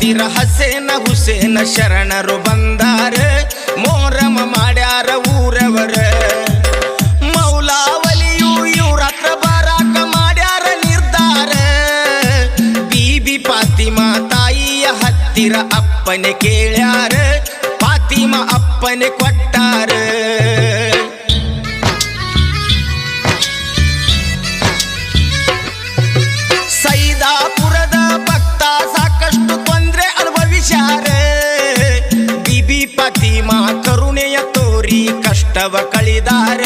ಹತ್ತಿರ ಹಸೇನ ಹುಸೇನ ಶರಣರು ಬಂದಾರ ಮೋರಮ ಮಾಡ್ಯಾರ ಊರವರ ಮೌಲಾವಲಿಯು ಇವ್ರತ್ರ ಬರಾಕ ಮಾಡ್ಯಾರ ನಿರ್ಧಾರ ಬೀಬಿ ಫಾತಿಮಾ ತಾಯಿಯ ಹತ್ತಿರ ಅಪ್ಪನೆ ಕೇಳ್ಯಾರ ಫಾತಿಮಾ ಅಪ್ಪನೆ ಕೊಟ್ಟಾರ ಸೈದಾಪುರದ ಭಕ್ತ ಸಾಕಷ್ಟು ತೊಂದ್ರೆ ಅನುಭವಿಸ್ಯಾರ ಬೀಬಿ ಫಾತಿಮಾ ಕರುಣೆಯ ತೋರಿ ಕಷ್ಟವ ಕಳಿದಾರ